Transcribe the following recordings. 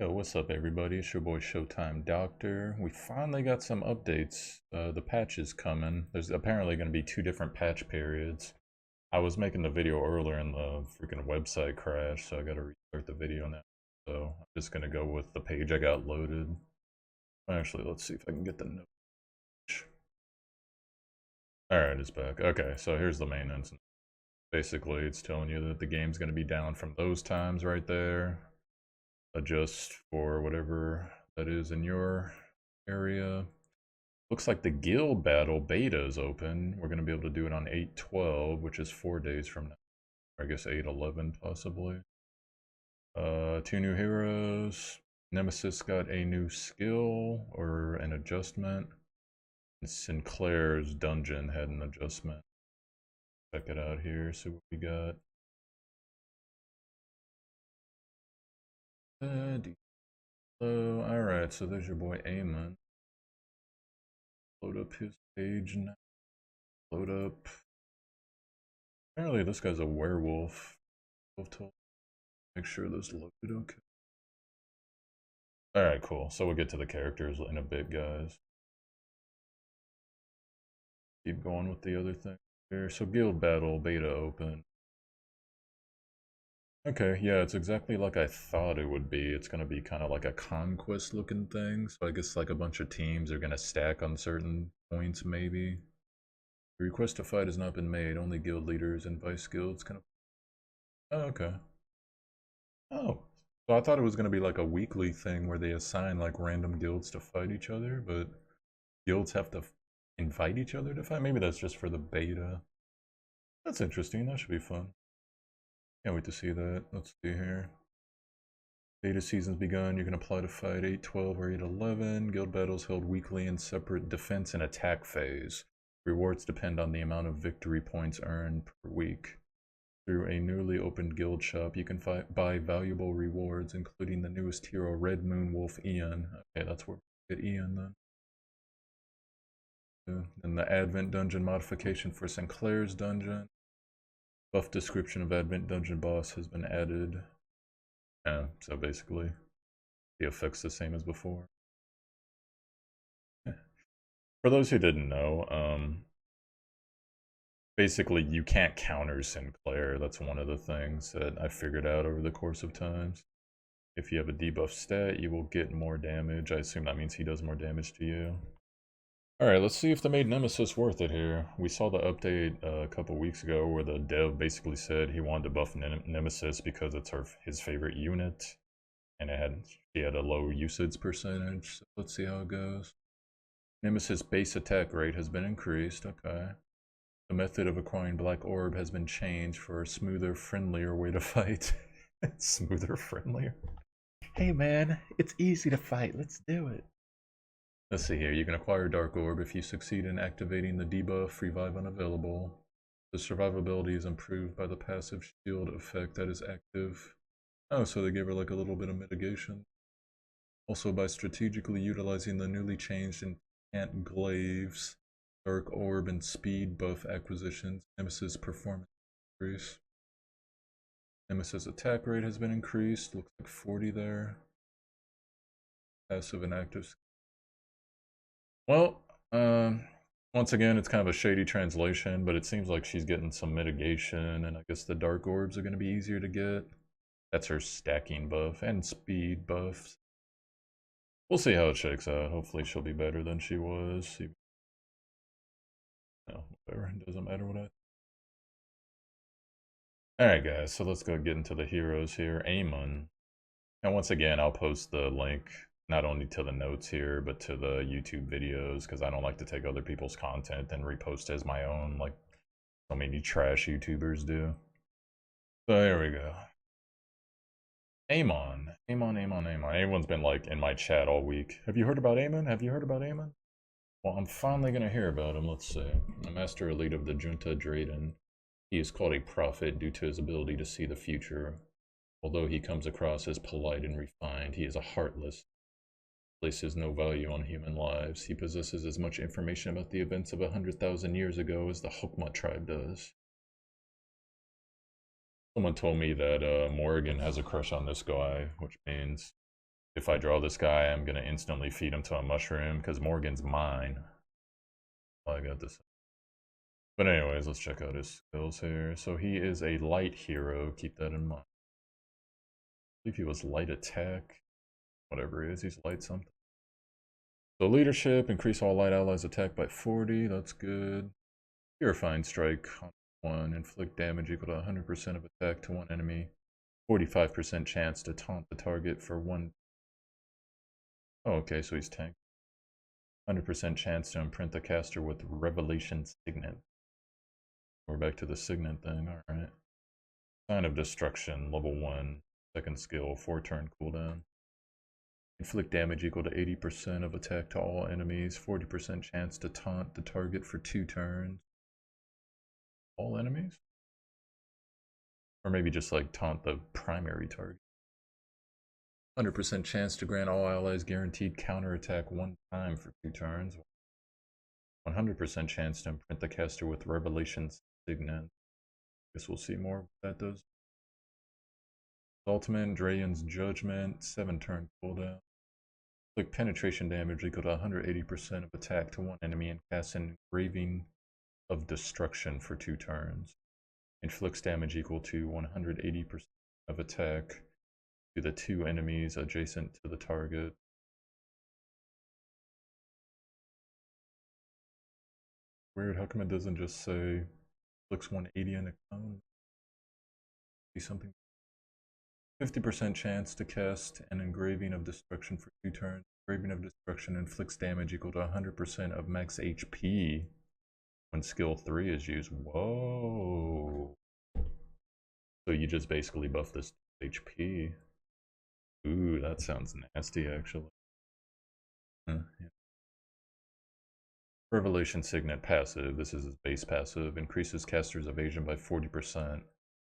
Yo, what's up, everybody? It's your boy Showtime Doctor. We finally got some updates. The patch is coming. There's apparently going to be two different patch periods. I was making the video earlier and the freaking website crashed, so I gotta restart the video now. So I'm just gonna go with the page I got loaded. Actually, let's see if I can get the note. Alright, it's back. Okay, so here's the main instance. Basically, it's telling you that the game's gonna be down from those times right there. Adjust for whatever that is in your area. Looks like the guild battle beta is open. We're going to be able to do it on 8/12, which is 4 days from now. I guess 8/11 possibly. Two new heroes. Nemesis got a new skill or an adjustment. And Sinclair's dungeon had an adjustment. Check it out here, see what we got. Alright, so there's your boy Eamon. Load up his page now. Load up. Apparently this guy's a werewolf. Make sure this loaded okay. Alright, cool. So we'll get to the characters in a bit, guys. Keep going with the other thing here. So guild battle beta open. Okay, yeah, it's exactly like I thought it would be. It's gonna be kind of like a conquest looking thing. So I guess like a bunch of teams are gonna stack on certain points, maybe. The request to fight has not been made. Only guild leaders and vice guilds can. Oh, okay. Oh, so I thought it was gonna be like a weekly thing where they assign like random guilds to fight each other, but guilds have to invite each other to fight. Maybe that's just for the beta. That's interesting. That should be fun. Can't wait to see that. Let's see here. Beta season's begun. You can apply to fight 8/12 or 8/11. Guild battles held weekly in separate defense and attack phase. Rewards depend on the amount of victory points earned per week. Through a newly opened guild shop, you can buy valuable rewards, including the newest hero, Red Moon Wolf Ian. Okay, that's where we get Ian then. And the Advent Dungeon modification for Sinclair's Dungeon. Buff description of Advent Dungeon boss has been added. Yeah, so basically, the effect's the same as before. For those who didn't know, basically you can't counter Sinclair. That's one of the things that I figured out over the course of times. If you have a debuff stat, you will get more damage. I assume that means he does more damage to you. Alright, let's see if they made Nemesis worth it here. We saw the update a couple weeks ago where the dev basically said he wanted to buff Nemesis because it's his favorite unit. And she had a low usage percentage. So let's see how it goes. Nemesis base attack rate has been increased. Okay. The method of acquiring Black Orb has been changed for a smoother, friendlier way to fight. Smoother, friendlier? Hey man, it's easy to fight. Let's do it. Let's see here. You can acquire Dark Orb if you succeed in activating the debuff Revive Unavailable. The survivability is improved by the passive shield effect that is active. Oh, so they gave her like a little bit of mitigation. Also, by strategically utilizing the newly changed Enchant Glaives, Dark Orb, and Speed buff acquisitions, Nemesis performance increase. Nemesis attack rate has been increased. Looks like 40 there. Passive and active. Well, once again, it's kind of a shady translation, but it seems like she's getting some mitigation, and I guess the Dark Orbs are going to be easier to get. That's her stacking buff and speed buffs. We'll see how it shakes out. Hopefully she'll be better than she was. No, whatever. It doesn't matter what I... Alright guys, so let's go get into the heroes here. Amon. And once again, I'll post the link not only to the notes here, but to the YouTube videos, because I don't like to take other people's content and repost as my own, like so many trash YouTubers do. So there we go. Amon. Everyone's been like in my chat all week. Have you heard about Amon? Have you heard about Amon? Well, I'm finally gonna hear about him. Let's see. A master elite of the Junta Drayden. He is called a prophet due to his ability to see the future. Although he comes across as polite and refined, he is a heartless, places no value on human lives. He possesses as much information about the events of 100,000 years ago as the Hokma tribe does. Someone told me that Morrigan has a crush on this guy, which means If I draw this guy, I'm gonna instantly feed him to a mushroom because Morgan's mine. I got this. But anyways, let's check out his skills here. So he is a light hero, keep that in mind. I believe he was light attack, whatever he is, he's light something. So leadership, increase all light allies attack by 40, that's good. Purifying strike on 1, inflict damage equal to 100% of attack to one enemy. 45% chance to taunt the target for 1. Oh, okay, so he's tank. 100% chance to imprint the caster with Revelation Signet. We're back to the Signet thing, alright. Sign of Destruction, level 1, second skill, 4 turn cooldown. Inflict damage equal to 80% of attack to all enemies, 40% chance to taunt the target for 2 turns. All enemies? Or maybe just like taunt the primary target. 100% chance to grant all allies guaranteed counterattack 1 time for 2 turns. 100% chance to imprint the caster with Revelation Signet. Guess we'll see more what that does. Ultimate, Drayan's Judgment, 7 turn cooldown. Inflict penetration damage equal to 180% of attack to one enemy and cast an Engraving of Destruction for 2 turns. Inflicts damage equal to 180% of attack to the 2 enemies adjacent to the target. Weird, how come it doesn't just say inflicts 180 in a cone? Be something. 50% chance to cast an Engraving of Destruction for 2 turns. Engraving of Destruction inflicts damage equal to 100% of max HP when skill 3 is used. Whoa. So you just basically buff this HP. Ooh, that sounds nasty actually. Yeah. Revelation Signet passive. This is his base passive. Increases caster's evasion by 40%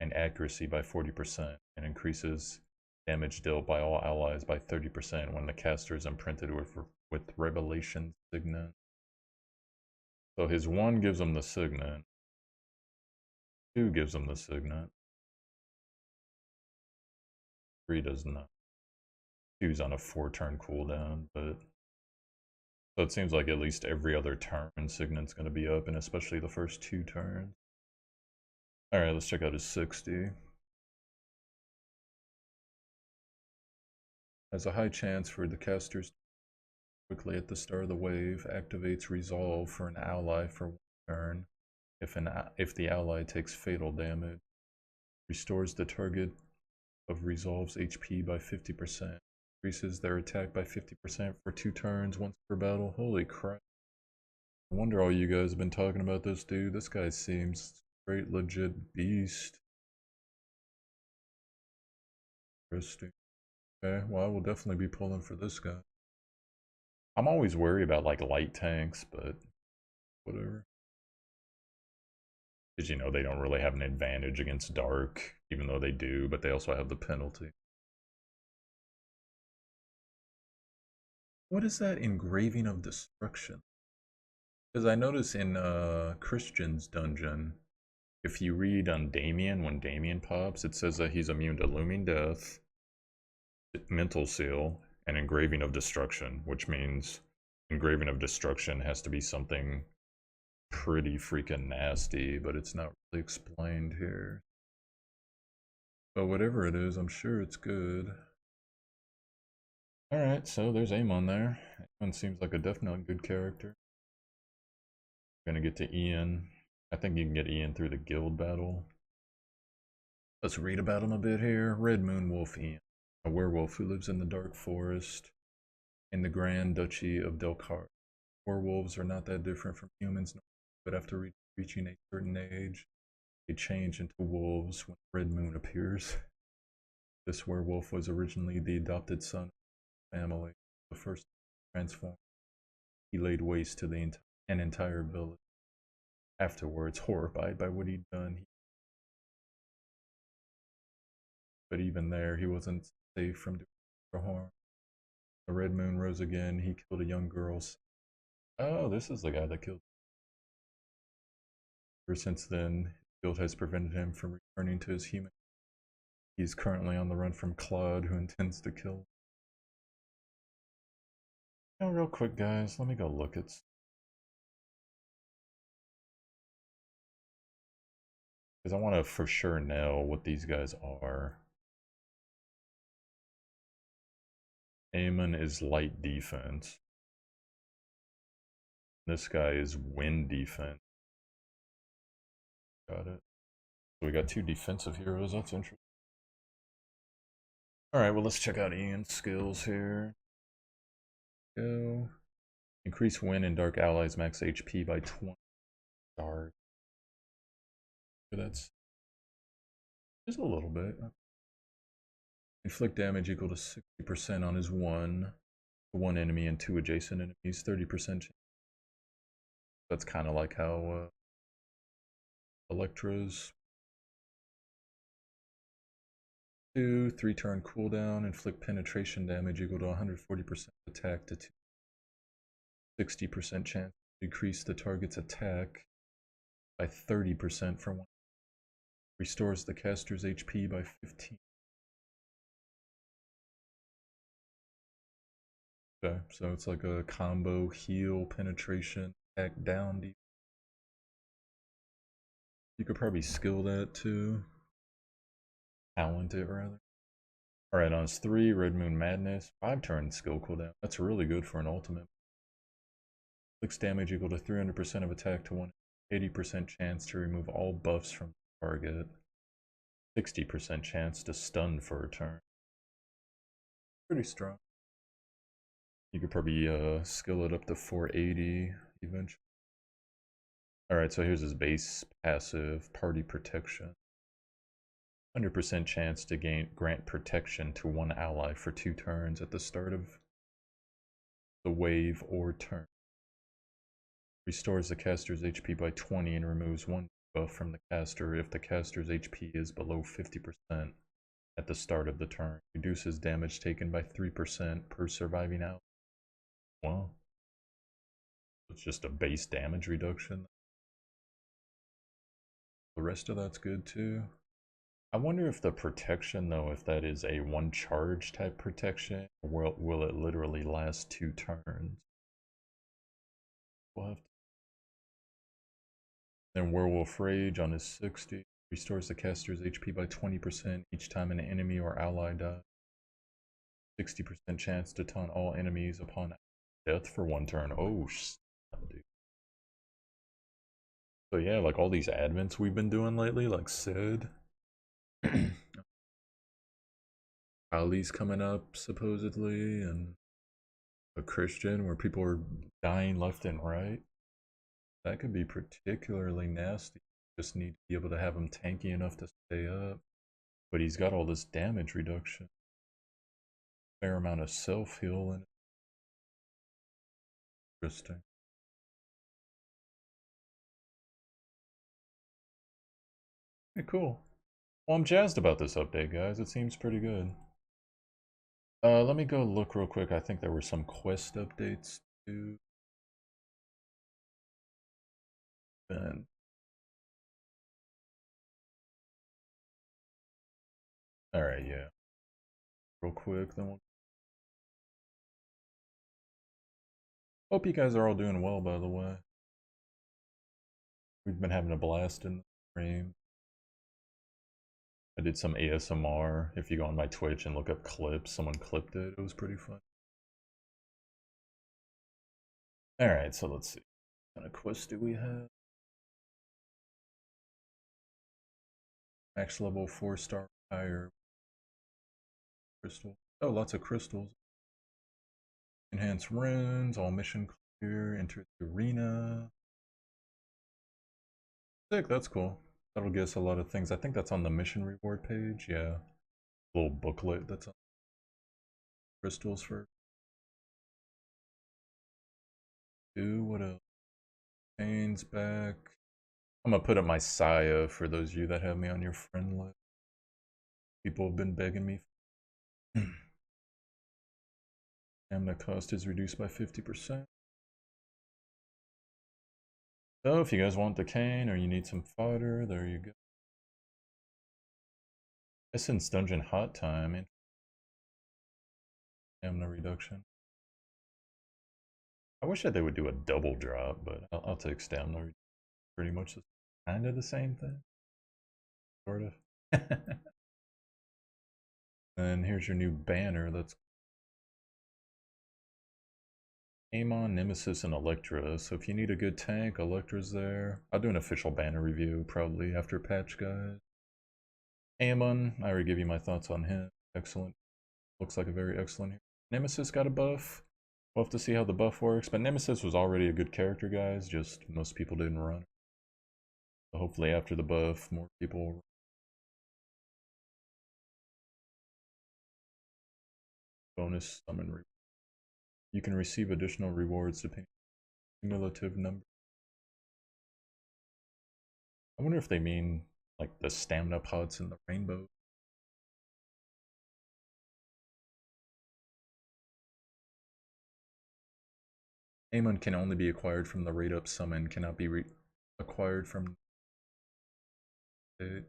and accuracy by 40% and increases damage dealt by all allies by 30% when the caster is imprinted with Revelation Signet. So his 1 gives him the Signet. 2 gives him the Signet. 3 does not. 2's on a 4 turn cooldown, but so it seems like at least every other turn Signet's going to be up, and especially the first 2 turns. Alright, let's check out his 60. Has a high chance for the casters quickly at the start of the wave. Activates Resolve for an ally for 1 turn. If the ally takes fatal damage. Restores the target of Resolve's HP by 50%. Increases their attack by 50% for 2 turns once per battle. Holy crap. I wonder all you guys have been talking about this dude. This guy seems straight legit beast. Interesting. Okay, well I will definitely be pulling for this guy. I'm always worried about like light tanks, but whatever. Because you know they don't really have an advantage against dark, even though they do, but they also have the penalty. What is that Engraving of Destruction? Because I notice in Christian's dungeon, if you read on Damien, when Damien pops, it says that he's immune to Looming Death, Mental Seal, and Engraving of Destruction, which means Engraving of Destruction has to be something pretty freaking nasty, but it's not really explained here. But whatever it is, I'm sure it's good. Alright, so there's Amon there. Amon seems like a definitely good character. Gonna get to Ian. I think you can get Ian through the guild battle. Let's read about him a bit here. Red Moon Wolf Ian, a werewolf who lives in the dark forest in the Grand Duchy of Delcar. Werewolves are not that different from humans, but after reaching a certain age, they change into wolves when Red Moon appears. This werewolf was originally the adopted son of the family. The first transformed, he laid waste to an entire village. Afterwards, horrified by what he'd done, but even there, he wasn't safe from doing harm. The Red Moon rose again. He killed a young girl. Oh, this is the guy that killed. Ever since then, his guilt has prevented him from returning to his human. He's currently on the run from Claude, who intends to kill him. Now, real quick, guys, let me go look at. Because I want to for sure know what these guys are. Amon is light defense. This guy is wind defense. Got it. So we got two defensive heroes. That's interesting. Alright, well, let's check out Ian's skills here. Go. Increase wind and dark allies max HP by 20. Dark. That's just a little bit. Inflict damage equal to 60% on his one enemy and 2 adjacent enemies. 30%. That's kind of like how Electra's 3-turn cooldown. Inflict penetration damage equal to 140% attack to 60% chance to decrease the target's attack by 30% for 1. Restores the caster's HP by 15. Okay, so it's like a combo heal, penetration, attack down. You could probably skill that too. Talent it rather. Alright, on his 3, Red Moon Madness, 5-turn skill cooldown. That's really good for an ultimate. 6 damage equal to 300% of attack to 1. 80% chance to remove all buffs from the target. 60% chance to stun for a turn. Pretty strong. You could probably skill it up to 480 eventually. Alright, so here's his base passive, Party Protection. 100% chance to grant protection to 1 ally for 2 turns at the start of the wave or turn. Restores the caster's HP by 20 and removes 1 buff from the caster if the caster's HP is below 50% at the start of the turn. Reduces damage taken by 3% per surviving ally. Well, it's just a base damage reduction. The rest of that's good too. I wonder if the protection, though, if that is a 1 charge type protection, or will it literally last 2 turns? We'll have to. Then Werewolf Rage on his 60 restores the caster's HP by 20% each time an enemy or ally dies. 60% chance to taunt all enemies upon death for 1 turn. Oh, dude. So yeah, like all these advents we've been doing lately, like Sid. Ali's coming up supposedly, and a Christian where people are dying left and right. That could be particularly nasty. Just need to be able to have him tanky enough to stay up. But he's got all this damage reduction. Fair amount of self-heal in it. Interesting. Okay, cool. Well, I'm jazzed about this update, guys. It seems pretty good. Let me go look real quick. I think there were some quest updates too. And alright, yeah. Real quick, then we'll. Hope you guys are all doing well, by the way. We've been having a blast in the stream. I did some ASMR. If you go on my Twitch and look up clips, someone clipped it. It was pretty fun. Alright, so let's see. What kind of quest do we have? Max level 4-star higher. Crystal. Oh, lots of crystals. Enhance runes, all mission clear, enter the arena. Sick, that's cool. That'll get us a lot of things. I think that's on the mission reward page, yeah. Little booklet that's on crystals for. What else? Chains back. I'm gonna put up my Saya for those of you that have me on your friend list. People have been begging me. Stamina cost is reduced by 50%. So if you guys want the cane or you need some fodder, there you go. Essence Dungeon Hot Time. Stamina reduction. I wish that they would do a double drop, but I'll take stamina. Pretty much kind of the same thing, sort of. And here's your new banner. That's Amon, Nemesis, and Electra. So if you need a good tank, Electra's there. I'll do an official banner review probably after patch, guys. Amon, I already gave you my thoughts on him. Excellent. Looks like a very excellent hero. Nemesis got a buff. We'll have to see how the buff works. But Nemesis was already a good character, guys. Just most people didn't run. So hopefully after the buff, more people. Bonus summon. You can receive additional rewards depending on cumulative number. I wonder if they mean like the stamina pods in the rainbow. Amon can only be acquired from the rate up summon, cannot be acquired from. Yeah,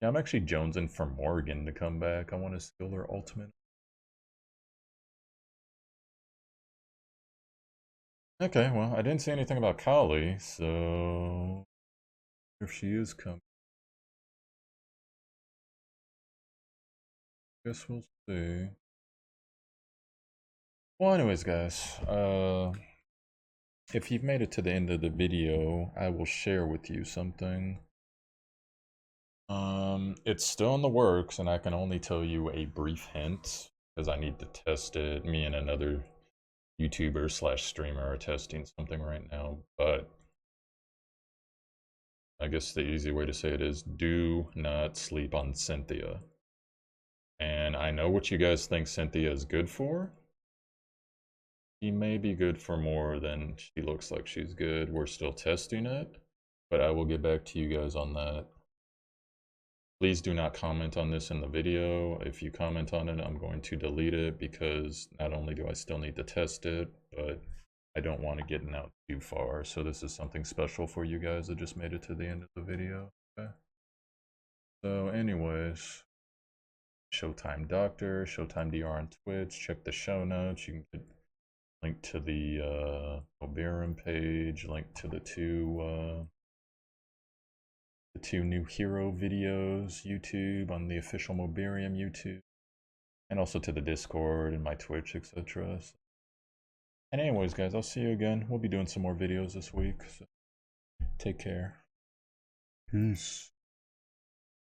I'm actually jonesing for Morgan to come back. I want to steal her ultimate. Okay, well, I didn't say anything about Kali, so if she is coming, guess we'll see. Well, anyways, guys, if you've made it to the end of the video, I will share with you something. It's still in the works, and I can only tell you a brief hint because I need to test it. Me and another YouTuber slash streamer are testing something right now, but I guess the easy way to say it is do not sleep on Cynthia. And I know what you guys think Cynthia is good for. She may be good for more than she looks like she's good. We're still testing it, but I will get back to you guys on that. Please do not comment on this in the video. If you comment on it, I'm going to delete it because not only do I still need to test it, but I don't want to get out too far. So this is something special for you guys that just made it to the end of the video. Okay. So anyways, Showtimedr, Showtimedr on Twitch. Check the show notes. You can get link to the Oberon page, link to the two new hero videos, YouTube on the official Mobarium YouTube, and also to the Discord and my Twitch, etc. And anyways, guys, I'll see you again. We'll be doing some more videos this week, so take care. Peace.